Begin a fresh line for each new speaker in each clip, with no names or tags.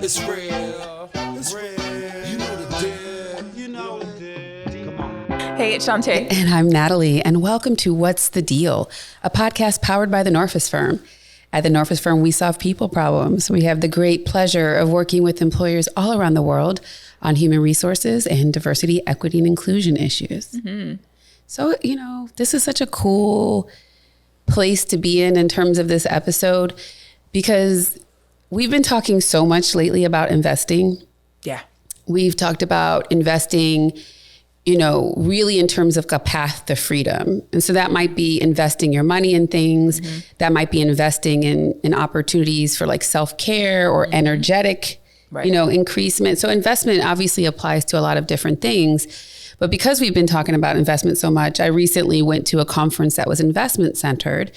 It's real. It's real. You know the deal. You know the deal. Come on.
Hey, it's Shanté.
And I'm Natalie, and welcome to What's the Deal, a podcast powered by The Norfus Firm. At The Norfus Firm, we solve people problems. We have the great pleasure of working with employers all around the world on human resources and diversity, equity, and inclusion issues. Mm-hmm. So, this is such a cool place to be in terms of this episode, because we've been talking so much lately about investing.
Yeah.
We've talked about investing, really in terms of a path to freedom. And so that might be investing your money in things. Mm-hmm. That might be investing in opportunities for like self-care or energetic, increasement. So investment obviously applies to a lot of different things. But because we've been talking about investment so much, I recently went to a conference that was investment centered.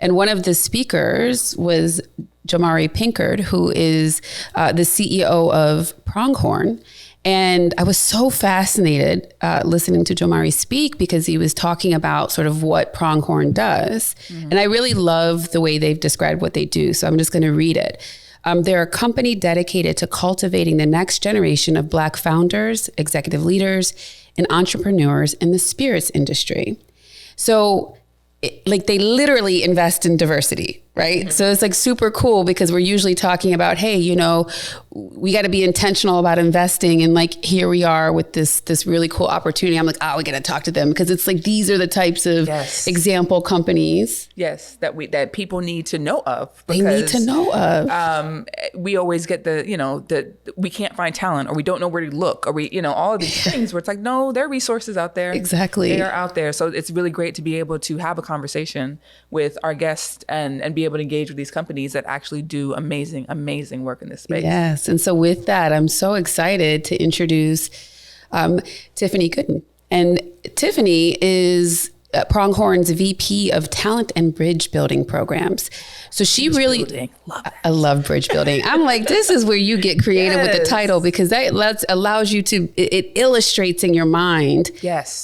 And one of the speakers was Jamari Pinkard, who is the CEO of Pronghorn. And I was so fascinated listening to Jamari speak, because he was talking about sort of what Pronghorn does. Mm-hmm. And I really love the way they've described what they do. So I'm just going to read it. They're a company dedicated to cultivating the next generation of Black founders, executive leaders, and entrepreneurs in the spirits industry. So they literally invest in diversity, right? Mm-hmm. So it's like super cool, because we're usually talking about, hey, we got to be intentional about investing. And like, here we are with this really cool opportunity. I'm like, we got to talk to them, because it's like, these are the types of example companies.
Yes. That people need to know of.
They need to know of.
We always get we can't find talent, or we don't know where to look, or we, all of these things where it's like, no, there are resources out there.
Exactly.
They are out there. So it's really great to be able to have a conversation with our guests and be able to engage with these companies that actually do amazing, amazing work in this space.
Yes. And so with that, I'm so excited to introduce Tiffany Gooden. And Tiffany is Pronghorn's VP of Talent and Bridge Building Programs. So she I love bridge building. I'm like, this is where you get creative with the title, because that allows you to, it illustrates in your mind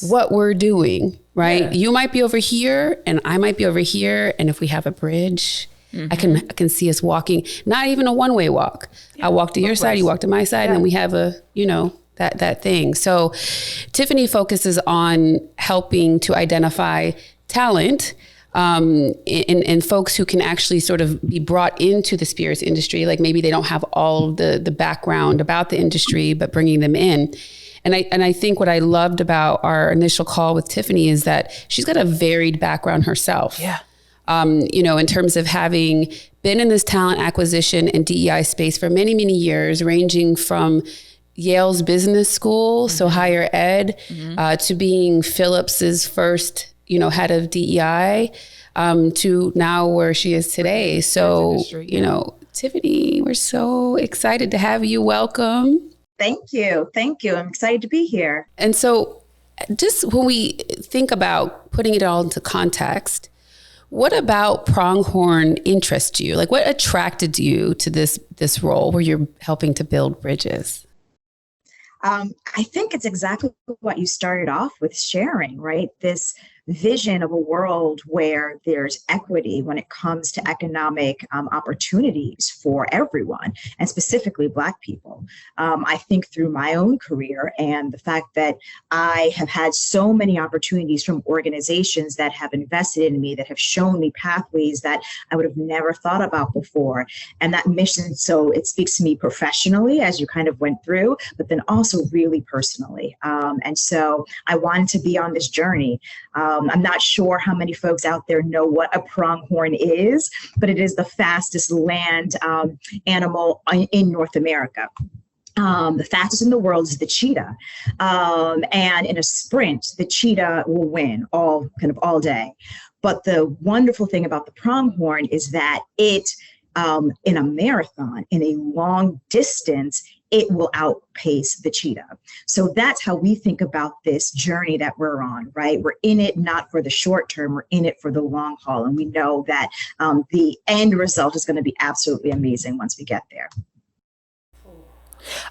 what we're doing, right? Yeah. You might be over here and I might be over here. And if we have a bridge, I can see us walking, not even a one-way walk. Yeah, I walk to your side, you walk to my side, and then we have that thing. So Tiffany focuses on helping to identify talent and folks who can actually sort of be brought into the spirits industry. Like maybe they don't have all the background about the industry, but bringing them in. And I think what I loved about our initial call with Tiffany is that she's got a varied background herself. Yeah. In terms of having been in this talent acquisition and DEI space for many, many years, ranging from Yale's business school, so higher ed, to being Phillips's first, head of DEI, to now where she is today. So, Tiffany, we're so excited to have you. Welcome.
Thank you. I'm excited to be here.
And so just when we think about putting it all into context, what about Pronghorn interests you? Like, what attracted you to this role where you're helping to build bridges?
I think it's exactly what you started off with sharing, right? This vision of a world where there's equity when it comes to economic opportunities for everyone, and specifically Black people. I think through my own career and the fact that I have had so many opportunities from organizations that have invested in me, that have shown me pathways that I would have never thought about before. And that mission, so it speaks to me professionally, as you kind of went through, but then also really personally. And so I wanted to be on this journey. I'm not sure how many folks out there know what a pronghorn is, but it is the fastest land animal in North America. The fastest in the world is the cheetah. And in a sprint, the cheetah will win all day. But the wonderful thing about the pronghorn is that it, in a marathon, in a long distance, it will outpace the cheetah. So that's how we think about this journey that we're on, right? We're in it not for the short term, we're in it for the long haul. And we know that the end result is going to be absolutely amazing once we get there.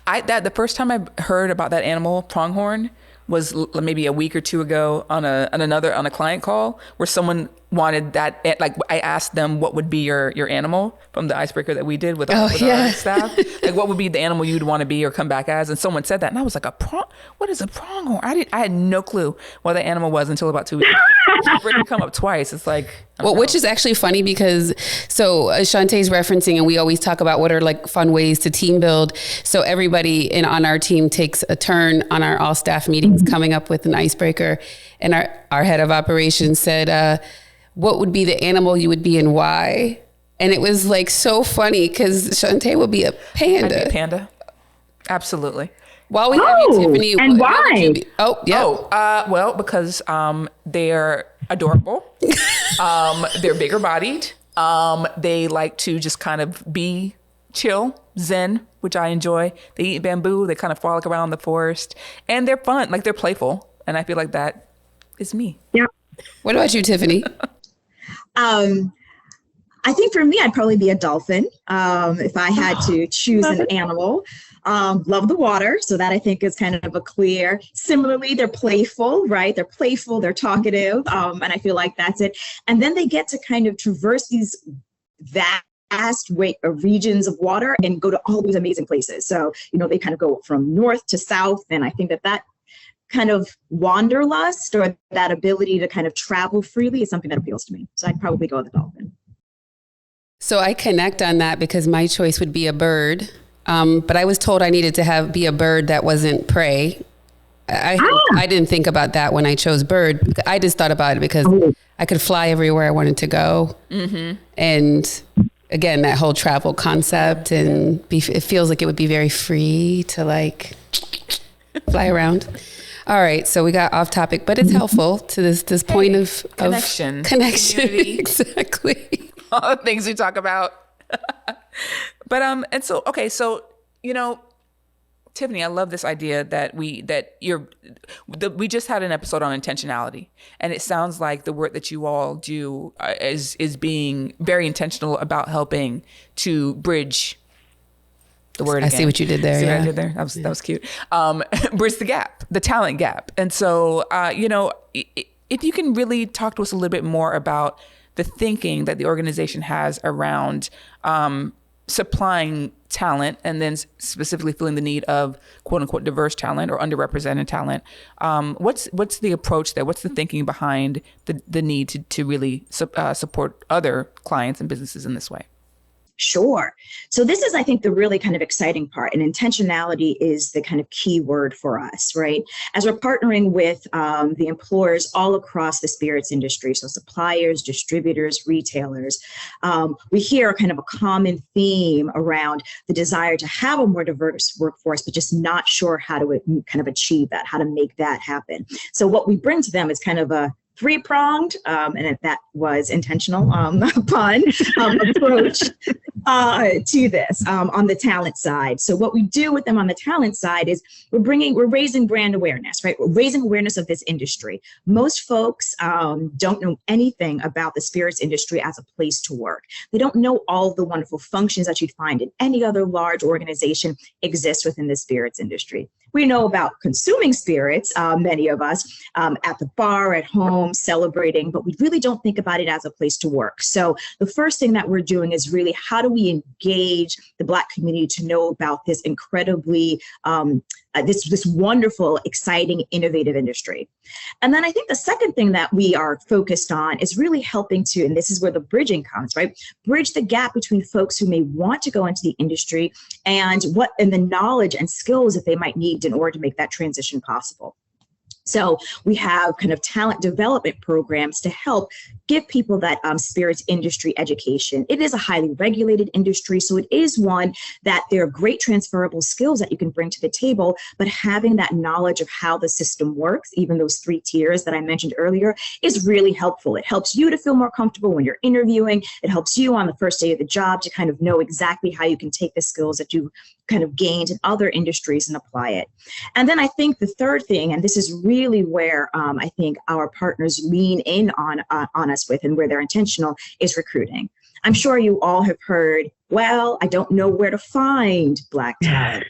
The first time I heard about that animal, pronghorn, was maybe a week or two ago on a client call, where someone wanted that, like I asked them what would be your animal from the icebreaker that we did with our staff. Like what would be the animal you'd want to be or come back as? And someone said that, and I was like, what is a pronghorn? I had no clue what the animal was until about 2 weeks. For it to come up twice, it's like,
which is actually funny because Shanté's referencing, and we always talk about what are like fun ways to team build. So everybody on our team takes a turn on our all staff meetings coming up with an icebreaker. And our head of operations said, what would be the animal you would be and why? And it was like so funny because Shanté would be a panda.
I'd be a panda. Absolutely.
While we have you, Tiffany.
And why?
Well,
because they're adorable. They're bigger bodied. They like to just kind of be chill, zen, which I enjoy. They eat bamboo. They kind of frolic around the forest. And they're fun. Like they're playful. And I feel like that is me.
Yeah.
What about you, Tiffany?
I think for me, I'd probably be a dolphin if I had to choose an animal. Love the water. So that I think is kind of a clear. Similarly, they're playful, right? They're playful, they're talkative. And I feel like that's it. And then they get to kind of traverse these vast regions of water and go to all these amazing places. So, they kind of go from north to south. And I think that kind of wanderlust or that ability to kind of travel freely is something that appeals to me. So I'd probably go with the dolphin.
So I connect on that because my choice would be a bird. But I was told I needed to be a bird that wasn't prey. I didn't think about that when I chose bird. I just thought about it because I could fly everywhere I wanted to go. Mm-hmm. And again, that whole travel concept, and it feels like it would be very free to like fly around. All right, so we got off topic, but it's helpful to this point of
connection.
Exactly.
All the things we talk about. But and so okay, so Tiffany, I love this idea that we just had an episode on intentionality, and it sounds like the work that you all do is being very intentional about helping to bridge the word.
I see what you did there.
See what I did there? That was cute. Bridge the gap, the talent gap, and so if you can really talk to us a little bit more about the thinking that the organization has around supplying talent, and then specifically feeling the need of quote unquote diverse talent or underrepresented talent. What's the approach there? What's the thinking behind the need to really support other clients and businesses in this way?
Sure. So this is, I think, the really kind of exciting part, and intentionality is the kind of key word for us, right? As we're partnering with the employers all across the spirits industry, so suppliers, distributors, retailers, we hear kind of a common theme around the desire to have a more diverse workforce, but just not sure how to kind of achieve that, how to make that happen. So what we bring to them is kind of a three-pronged, and that was intentional, pun approach to this on the talent side. So what we do with them on the talent side is we're raising brand awareness, right? We're raising awareness of this industry. Most folks don't know anything about the spirits industry as a place to work. They don't know all of the wonderful functions that you'd find in any other large organization exist within the spirits industry. We know about consuming spirits, many of us, at the bar, at home, celebrating, but we really don't think about it as a place to work. So the first thing that we're doing is really, how do we engage the Black community to know about this incredibly, this wonderful, exciting, innovative industry? And then I think the second thing that we are focused on is really helping to, and this is where the bridging comes, right? Bridge the gap between folks who may want to go into the industry and the knowledge and skills that they might need in order to make that transition possible. So we have kind of talent development programs to help give people that spirits industry education. It is a highly regulated industry, so it is one that there are great transferable skills that you can bring to the table, but having that knowledge of how the system works, even those 3 tiers that I mentioned earlier, is really helpful. It helps you to feel more comfortable when you're interviewing. It helps you on the first day of the job to kind of know exactly how you can take the skills that you kind of gained in other industries and apply it. And then I think the third thing, and this is really where I think our partners lean in on us with, and where they're intentional, is recruiting. I'm sure you all have heard, well, I don't know where to find Black talent.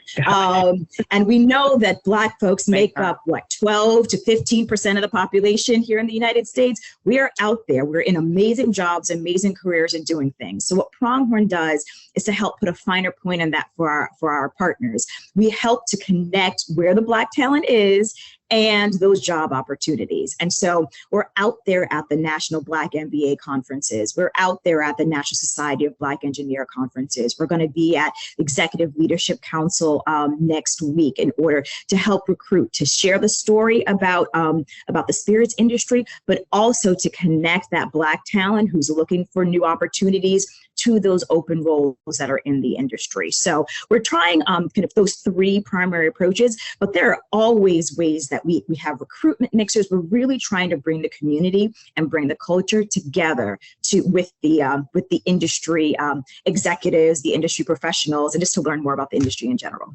And we know that Black folks make up, 12 to 15% of the population here in the United States. We are out there. We're in amazing jobs, amazing careers, and doing things. So what Pronghorn does is to help put a finer point on that for our partners. We help to connect where the Black talent is and those job opportunities. And so we're out there at the National Black MBA conferences. We're out there at the National Society of Black Engineer conferences. We're going to be at Executive Leadership Council next week in order to help recruit, to share the story about the spirits industry, but also to connect that Black talent who's looking for new opportunities to those open roles that are in the industry. So we're trying kind of those three primary approaches, but there are always ways that we have recruitment mixers. We're really trying to bring the community and bring the culture together with the industry executives, the industry professionals, and just to learn more about the industry in general.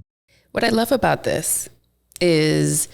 What I love about this is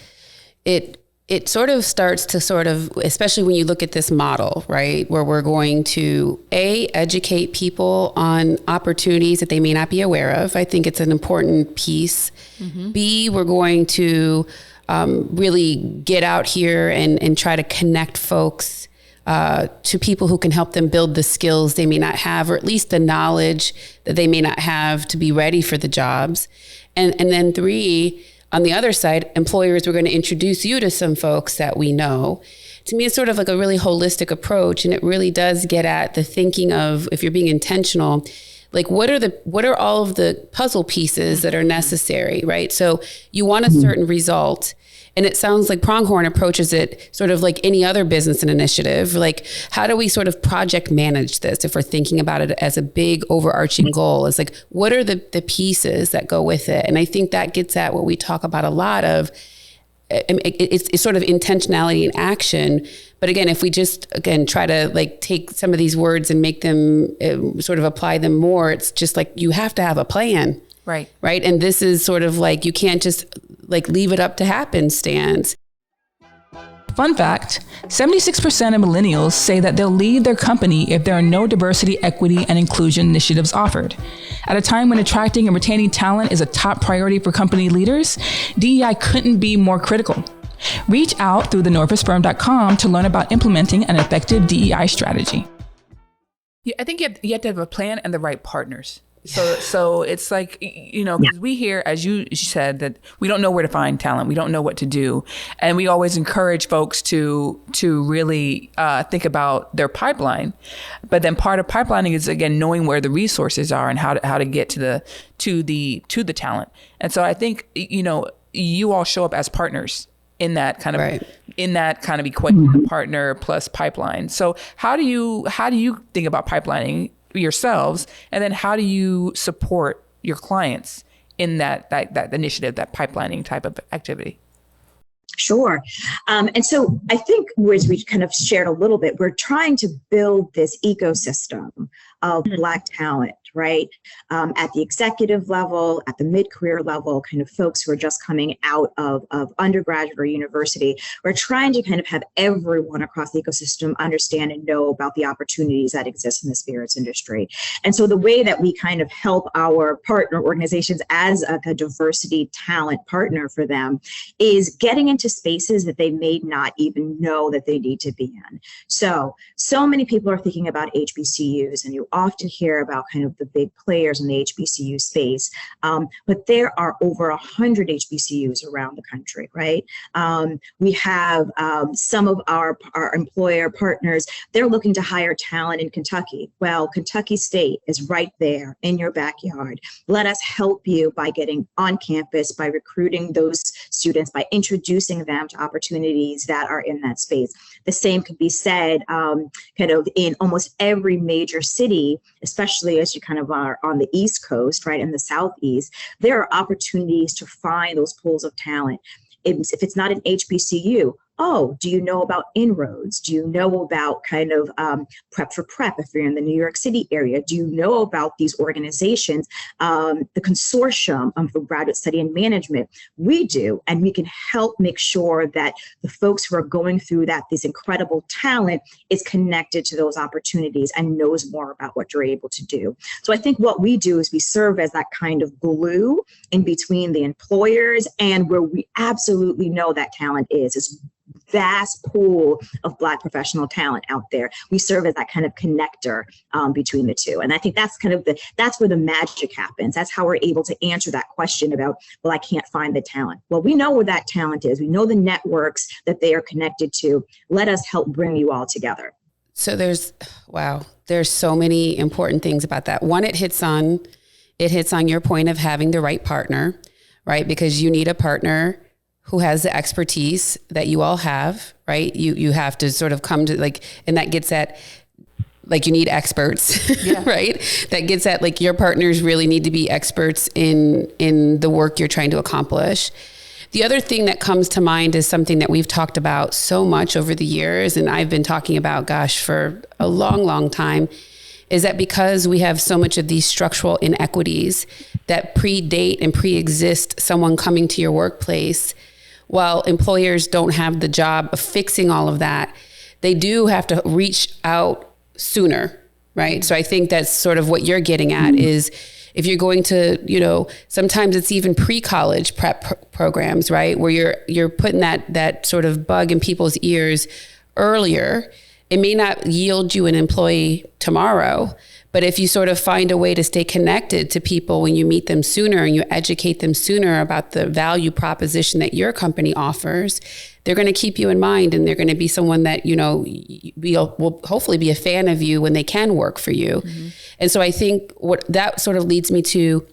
it sort of starts to sort of, especially when you look at this model, right, where we're going to educate people on opportunities that they may not be aware of. I think it's an important piece. Mm-hmm. B, we're going to really get out here and try to connect folks to people who can help them build the skills they may not have, or at least the knowledge that they may not have to be ready for the jobs. And then 3, on the other side, employers, we're going to introduce you to some folks that we know. To me, it's sort of like a really holistic approach, and it really does get at the thinking of, if you're being intentional, like what are all of the puzzle pieces that are necessary, right? So you want a certain result, and it sounds like Pronghorn approaches it sort of like any other business and initiative. Like, how do we sort of project manage this if we're thinking about it as a big overarching goal? It's like, what are the pieces that go with it? And I think that gets at what we talk about a lot of. It's sort of intentionality in action. But again, if we just, try to like take some of these words and make them sort of apply them more, it's just like you have to have a plan. Right. Right. And this is sort of like, you can't just like leave it up to happenstance.
Fun fact, 76% of millennials say that they'll leave their company if there are no diversity, equity, and inclusion initiatives offered. At a time when attracting and retaining talent is a top priority for company leaders, DEI couldn't be more critical. Reach out through thenorfusfirm.com to learn about implementing an effective DEI strategy. Yeah, I think you have to have a plan and the right partners. So it's like, because we hear, as you said, that we don't know where to find talent. We don't know what to do. And we always encourage folks to really think about their pipeline. But then part of pipelining is, again, knowing where the resources are and how to get to the talent. And so I think, you all show up as partners in that kind of equation, partner plus pipeline. So how do you think about pipelining yourselves, and then how do you support your clients in that initiative, that pipelining type of activity?
Sure. And so I think, as we kind of shared a little bit, we're trying to build this ecosystem of Black talent, right? At the executive level, at the mid-career level, kind of folks who are just coming out of undergraduate or university. We're trying to kind of have everyone across the ecosystem understand and know about the opportunities that exist in the spirits industry. And so the way that we kind of help our partner organizations as a diversity talent partner for them is getting into spaces that they may not even know that they need to be in. So many people are thinking about HBCUs, and you often hear about kind of the big players in the HBCU space, but there are over 100 HBCUs around the country, right? We have some of our employer partners, they're looking to hire talent in Kentucky. Well, Kentucky State is right there in your backyard. Let us help you by getting on campus, by recruiting those students, by introducing them to opportunities that are in that space. The same could be said kind of in almost every major city, especially as you kind of are on the East Coast, right, in the Southeast. There are opportunities to find those pools of talent. If it's not an HBCU, oh, do you know about Inroads? Do you know about kind of Prep for Prep if you're in the New York City area? Do you know about these organizations, the consortium for graduate study and management? We do, and we can help make sure that the folks who are going through that, this incredible talent, is connected to those opportunities and knows more about what you're able to do. So I think what we do is we serve as that kind of glue in between the employers and where we absolutely know that talent is vast pool of Black professional talent out there. We serve as that kind of connector between the two. And I think that's kind of that's where the magic happens. That's how we're able to answer that question about, well, I can't find the talent. Well, we know where that talent is. We know the networks that they are connected to. Let us help bring you all together.
So there's so many important things about that. One, it hits on your point of having the right partner, right? Because you need a partner who has the expertise that you all have, right? You have to sort of come to like, and that gets at like, you need experts, yeah. Right? That gets at like, your partners really need to be experts in the work you're trying to accomplish. The other thing that comes to mind is something that we've talked about so much over the years, and I've been talking about, for a long, long time, is that because we have so much of these structural inequities that predate and pre-exist someone coming to your workplace, while employers don't have the job of fixing all of that, they do have to reach out sooner, right? So I think that's sort of what you're getting at is if you're going to, sometimes it's even pre-college prep programs, right? Where you're putting that sort of bug in people's ears earlier. It may not yield you an employee tomorrow, but if you sort of find a way to stay connected to people when you meet them sooner and you educate them sooner about the value proposition that your company offers, they're going to keep you in mind, and they're going to be someone that, will hopefully be a fan of you when they can work for you. Mm-hmm. And so I think what that sort of leads me to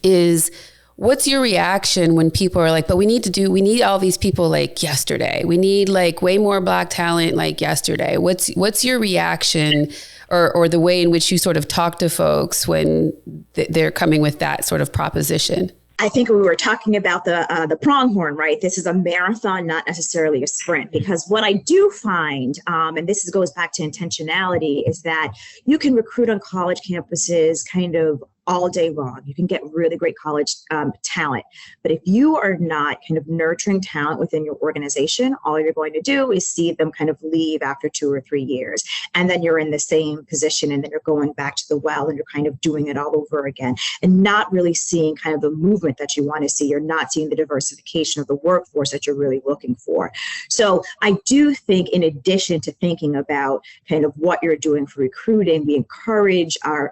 is, what's your reaction when people are like, but we need all these people like yesterday. We need like way more Black talent like yesterday. What's your reaction or the way in which you sort of talk to folks when they're coming with that sort of proposition?
I think we were talking about the Pronghorn, right? This is a marathon, not necessarily a sprint, because what I do find, and this goes back to intentionality, is that you can recruit on college campuses kind of all day long. You can get really great college talent. But if you are not kind of nurturing talent within your organization, all you're going to do is see them kind of leave after 2 or 3 years. And then you're in the same position, and then you're going back to the well, and you're kind of doing it all over again and not really seeing kind of the movement that you want to see. You're not seeing the diversification of the workforce that you're really looking for. So I do think, in addition to thinking about kind of what you're doing for recruiting, we encourage our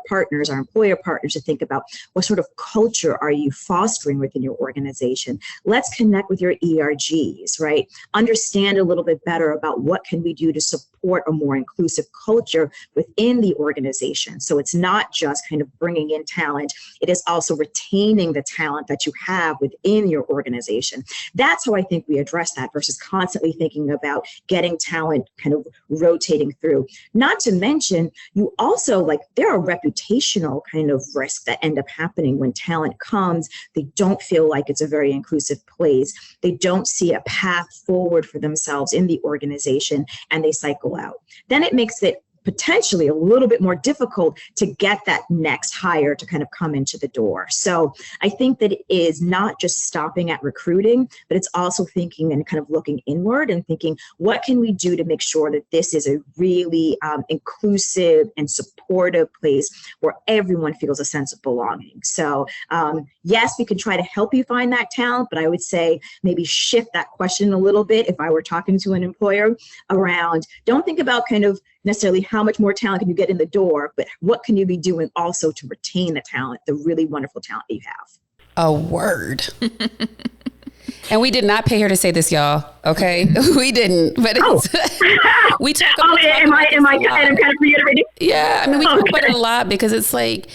partners, our employer partners, to think about what sort of culture are you fostering within your organization. Let's connect with your ERGs, right? Understand a little bit better about what can we do to support a more inclusive culture within the organization. So it's not just kind of bringing in talent, it is also retaining the talent that you have within your organization. That's how I think we address that versus constantly thinking about getting talent kind of rotating through. Not to mention, you also there are reputational kind of risks that end up happening when talent comes. They don't feel like it's a very inclusive place. They don't see a path forward for themselves in the organization, and they cycle out. Then it makes it potentially a little bit more difficult to get that next hire to kind of come into the door. So I think that it is not just stopping at recruiting, but it's also thinking and kind of looking inward and thinking, what can we do to make sure that this is a really inclusive and supportive place where everyone feels a sense of belonging. So yes, we can try to help you find that talent, but I would say maybe shift that question a little bit if I were talking to an employer around, don't think about kind of necessarily how much more talent can you get in the door, but what can you be doing also to retain the talent, the really wonderful talent you have.
A word. And we did not pay her to say this, y'all. Okay, we didn't. But we talk about.
Am I kind of reiterating?
Yeah, I mean, we talk about it a lot because it's like,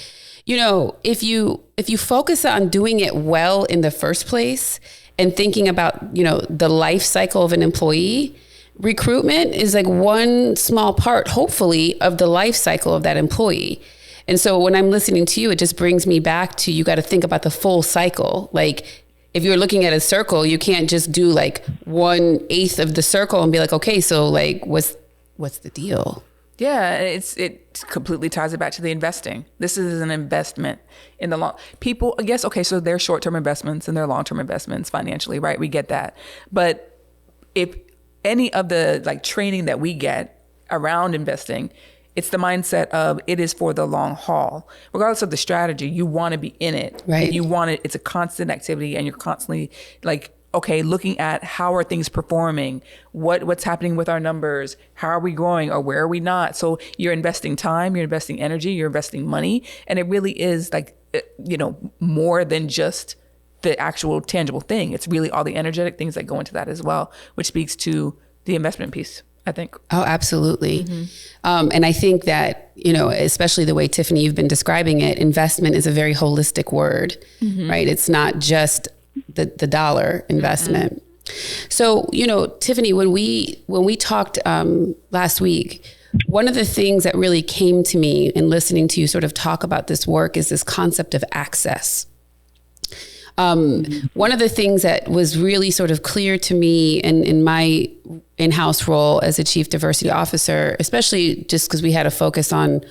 if you focus on doing it well in the first place and thinking about the life cycle of an employee. Recruitment is like one small part, hopefully, of the life cycle of that employee. And so when I'm listening to you, it just brings me back to, you got to think about the full cycle. Like, if you're looking at a circle, you can't just do like 1/8 of the circle and be like, okay, so like, what's the deal?
Yeah, it completely ties it back to the investing. This is an investment in the long people. Yes, okay, so they're short-term investments and they're long-term investments financially, right? We get that. But if any of the like training that we get around investing, it's the mindset of it is for the long haul. Regardless of the strategy, you want to be in it.
Right.
And you want it. It's a constant activity, and you're constantly like, okay, looking at how are things performing, what's happening with our numbers, how are we growing, or where are we not? So you're investing time, you're investing energy, you're investing money, and it really is like, more than just the actual tangible thing. It's really all the energetic things that go into that as well, which speaks to the investment piece, I think.
Oh, absolutely. And I think that, especially the way, Tiffany, you've been describing it, investment is a very holistic word, right? It's not just the dollar investment. So, Tiffany, when we talked last week, one of the things that really came to me in listening to you sort of talk about this work is this concept of access. One of the things that was really sort of clear to me in my in-house role as a chief diversity officer, especially just because we had a focus on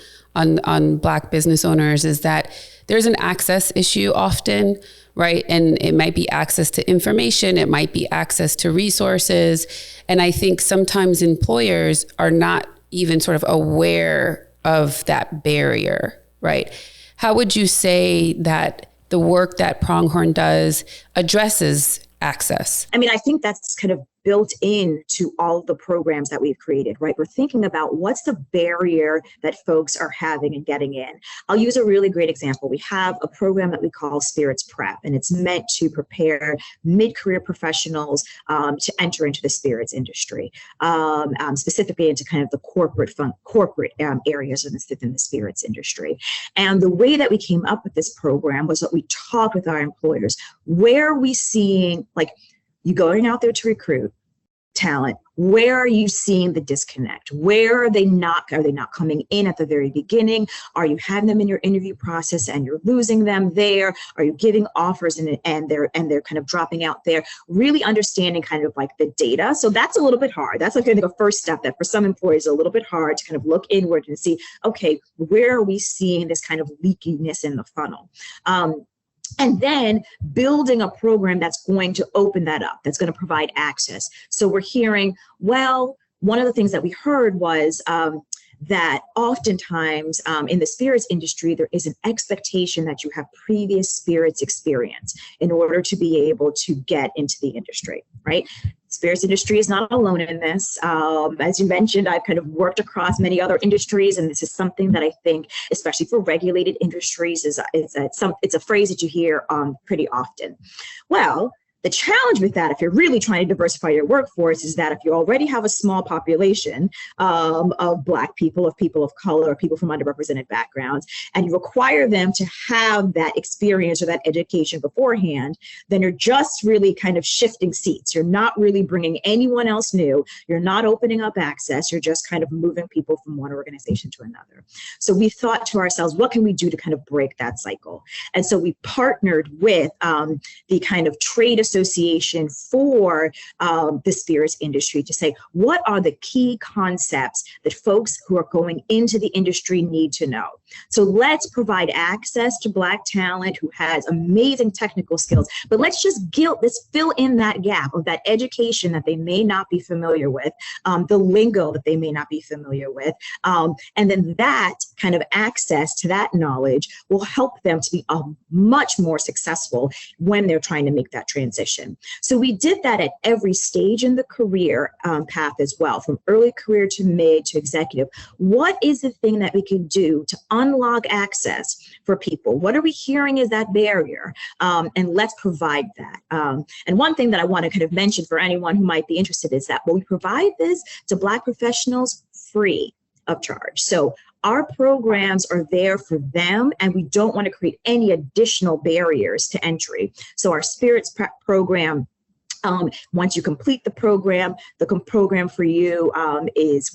Black business owners, is that there's an access issue often, right? And it might be access to information, it might be access to resources. And I think sometimes employers are not even sort of aware of that barrier, right? How would you say that the work that Pronghorn does addresses access?
I mean, I think that's kind of built into all of the programs that we've created, right? We're thinking about what's the barrier that folks are having and getting in. I'll use a really great example. We have a program that we call Spirits Prep, and it's meant to prepare mid-career professionals to enter into the spirits industry, specifically into kind of the corporate areas within the spirits industry. And the way that we came up with this program was that we talked with our employers. Where are we seeing, like, you going out there to recruit talent, where are you seeing the disconnect? Where are they not coming in at the very beginning? Are you having them in your interview process and you're losing them there? Are you giving offers and they're kind of dropping out there? Really understanding kind of like the data. So that's a little bit hard. That's like I think a first step that for some employees is a little bit hard to kind of look inward and see, okay, where are we seeing this kind of leakiness in the funnel? And then building a program that's going to open that up, that's going to provide access. So we're hearing, well, one of the things that we heard was that oftentimes in the spirits industry, there is an expectation that you have previous spirits experience in order to be able to get into the industry, right? Spirits industry is not alone in this. As you mentioned, I've kind of worked across many other industries, and this is something that I think, especially for regulated industries, it's a phrase that you hear pretty often. Well, the challenge with that, if you're really trying to diversify your workforce, is that if you already have a small population of Black people, of people of color, or people from underrepresented backgrounds, and you require them to have that experience or that education beforehand, then you're just really kind of shifting seats. You're not really bringing anyone else new. You're not opening up access. You're just kind of moving people from one organization to another. So we thought to ourselves, what can we do to kind of break that cycle? And so we partnered with the kind of trade association for the spirits industry to say, what are the key concepts that folks who are going into the industry need to know? So let's provide access to Black talent who has amazing technical skills, but let's fill in that gap of that education that they may not be familiar with, the lingo that they may not be familiar with. And then that kind of access to that knowledge will help them to be much more successful when they're trying to make that transition. So we did that at every stage in the career path as well, from early career to mid to executive. What is the thing that we can do to unlock access for people? What are we hearing is that barrier? And let's provide that. And one thing that I want to kind of mention for anyone who might be interested is that we provide this to Black professionals free of charge. So our programs are there for them, and we don't want to create any additional barriers to entry. So our spirits program Once you complete the program for you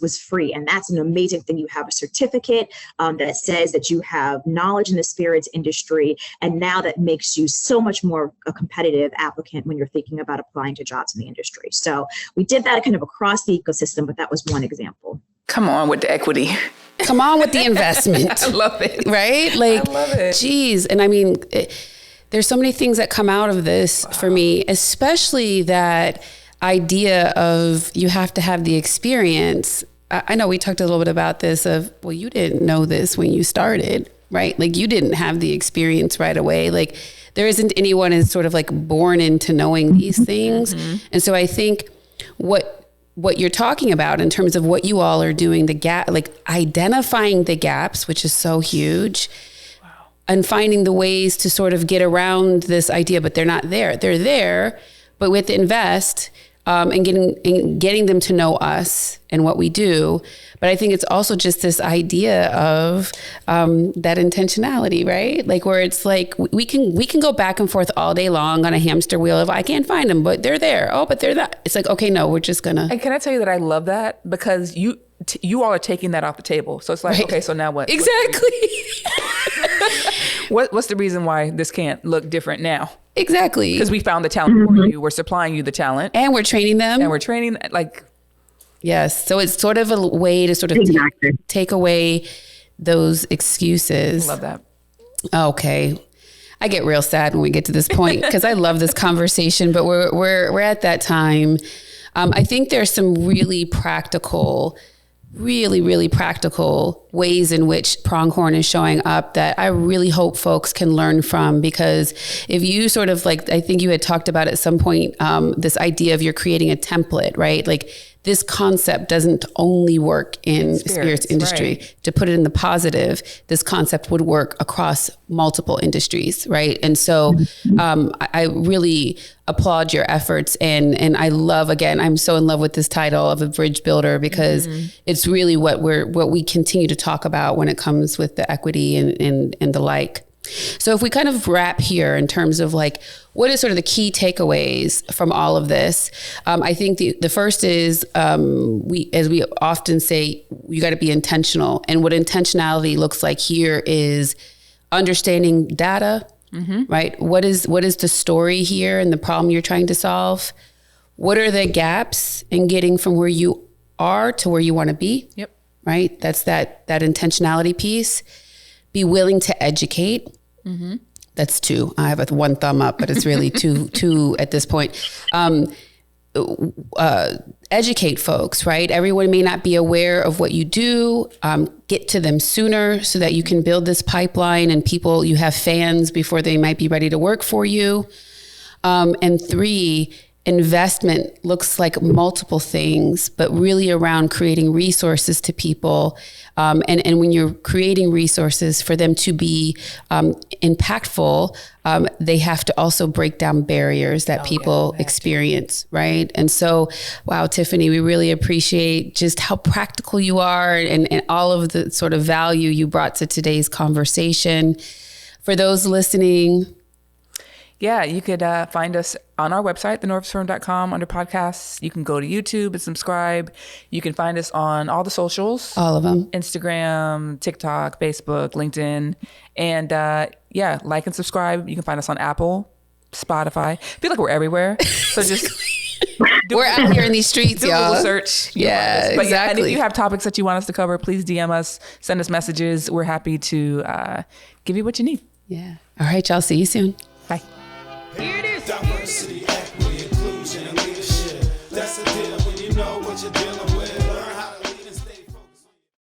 was free, and that's an amazing thing. You have a certificate that says that you have knowledge in the spirits industry, and now that makes you so much more a competitive applicant when you're thinking about applying to jobs in the industry. So we did that kind of across the ecosystem, but that was one example.
Come on with the equity.
Come on with the investment.
I love it.
Right? Like,
I love it.
Geez. And I mean, there's so many things that come out of this for me, especially that idea of you have to have the experience. I know we talked a little bit about this of, well, you didn't know this when you started, right? Like you didn't have the experience right away. Like there isn't anyone is sort of like born into knowing these things. Mm-hmm. And so I think what you're talking about in terms of what you all are doing, the gap, like identifying the gaps, which is so huge. And finding the ways to sort of get around this idea, but they're not there. They're there, but we have to invest and getting them to know us and what we do. But I think it's also just this idea of that intentionality, right? Like where it's like we can go back and forth all day long on a hamster wheel of I can't find them, but they're there. Oh, but they're not. It's like, okay, no, we're just gonna.
And can I tell you that I love that because you all are taking that off the table. So it's like, right. Okay, so now what?
Exactly.
What's the reason why this can't look different now?
Exactly.
Because we found the talent for you. We're supplying you the talent.
And we're training them.
Yes.
So it's sort of a way to sort of take away those excuses.
I love that.
Okay. I get real sad when we get to this point because I love this conversation, but we're at that time. I think there's some really practical ways in which Pronghorn is showing up that I really hope folks can learn from, because if you sort of like, I think you had talked about at some point, this idea of you're creating a template, right? Like this concept doesn't only work in spirits industry. Right. To put it in the positive, this concept would work across multiple industries, right? And so I really applaud your efforts, and I love, again, I'm so in love with this title of a bridge builder because it's really what we continue to talk about when it comes with the equity and the like. So if we kind of wrap here in terms of like, what is sort of the key takeaways from all of this? I think the first is, as we often say, you got to be intentional. And what intentionality looks like here is understanding data, right? What is the story here and the problem you're trying to solve? What are the gaps in getting from where you are to where you want to be?
Yep.
Right? That's that intentionality piece. Be willing to educate. That's two. I have one thumb up, but it's really two at this point. Educate folks, right? Everyone may not be aware of what you do. Get to them sooner so that you can build this pipeline and you have fans before they might be ready to work for you. And three, investment looks like multiple things, but really around creating resources to people. And when you're creating resources for them to be impactful, they have to also break down barriers that people experience, right? And so, wow, Tiffany, we really appreciate just how practical you are and all of the sort of value you brought to today's conversation. For those listening,
yeah, you could find us on our website, thenorfusfirm.com, under podcasts. You can go to YouTube and subscribe. You can find us on all the socials.
All of them.
Instagram, TikTok, Facebook, LinkedIn. And like and subscribe. You can find us on Apple, Spotify. I feel like we're everywhere. So just...
we're out here in these streets,
do
y'all.
Google search.
Yeah, exactly.
Yeah, and if you have topics that you want us to cover, please DM us, send us messages. We're happy to give you what you need.
Yeah. All right, y'all. See you soon.
Bye.
Here it is. Diversity, equity, inclusion, and leadership. That's the deal when you know what you're dealing with.